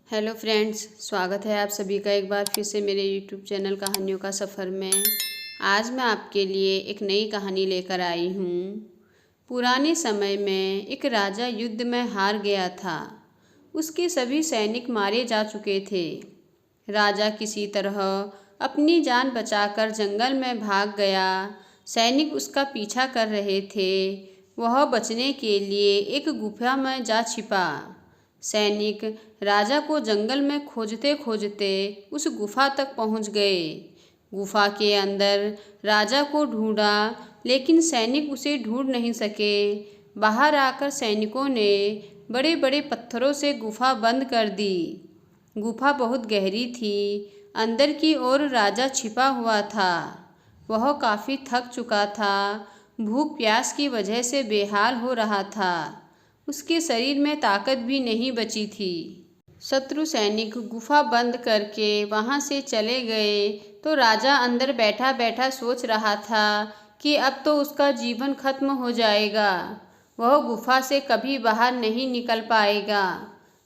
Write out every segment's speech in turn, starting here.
Hello friends, स्वागत है आप सभी का एक बार फिर से मेरे यूट्यूब चैनल कहानियों का सफ़र में। आज मैं आपके लिए एक नई कहानी लेकर आई हूँ। पुराने समय में एक राजा युद्ध में हार गया था। उसके सभी सैनिक मारे जा चुके थे। राजा किसी तरह अपनी जान बचाकर जंगल में भाग गया। सैनिक उसका पीछा कर रहे थे। वह बचने के लिए एक गुफा में जा छिपा। सैनिक राजा को जंगल में खोजते खोजते उस गुफा तक पहुंच गए। गुफा के अंदर राजा को ढूंढा, लेकिन सैनिक उसे ढूंढ नहीं सके। बाहर आकर सैनिकों ने बड़े बड़े पत्थरों से गुफा बंद कर दी। गुफा बहुत गहरी थी। अंदर की ओर राजा छिपा हुआ था। वह काफ़ी थक चुका था। भूख प्यास की वजह से बेहाल हो रहा था। उसके शरीर में ताकत भी नहीं बची थी। शत्रु सैनिक गुफा बंद करके वहां से चले गए तो राजा अंदर बैठा बैठा सोच रहा था कि अब तो उसका जीवन खत्म हो जाएगा। वह गुफा से कभी बाहर नहीं निकल पाएगा।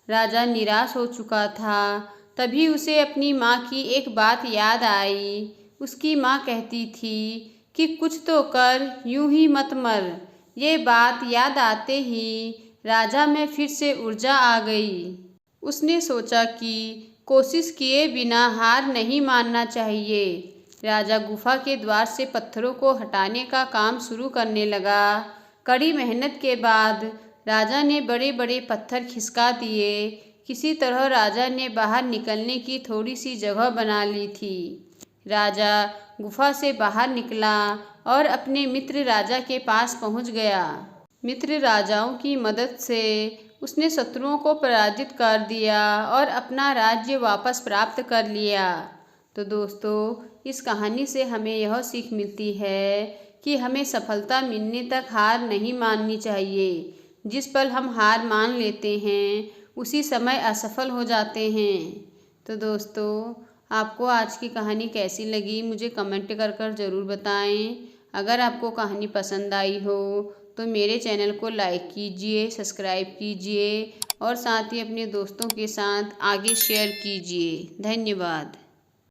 राजा निराश हो चुका था। तभी उसे अपनी माँ की एक बात याद आई। उसकी माँ कहती थी कि कुछ तो कर, यूं ही मत मर। ये बात याद आते ही राजा में फिर से ऊर्जा आ गई। उसने सोचा कि कोशिश किए बिना हार नहीं मानना चाहिए। राजा गुफा के द्वार से पत्थरों को हटाने का काम शुरू करने लगा। कड़ी मेहनत के बाद राजा ने बड़े बड़े पत्थर खिसका दिए। किसी तरह राजा ने बाहर निकलने की थोड़ी सी जगह बना ली थी। राजा गुफा से बाहर निकला और अपने मित्र राजा के पास पहुंच गया। मित्र राजाओं की मदद से उसने शत्रुओं को पराजित कर दिया और अपना राज्य वापस प्राप्त कर लिया। तो दोस्तों, इस कहानी से हमें यह सीख मिलती है कि हमें सफलता मिलने तक हार नहीं माननी चाहिए। जिस पल हम हार मान लेते हैं उसी समय असफल हो जाते हैं। तो दोस्तों, आपको आज की कहानी कैसी लगी मुझे कमेंट कर ज़रूर बताएं। अगर आपको कहानी पसंद आई हो तो मेरे चैनल को लाइक कीजिए, सब्सक्राइब कीजिए और साथ ही अपने दोस्तों के साथ आगे शेयर कीजिए। धन्यवाद।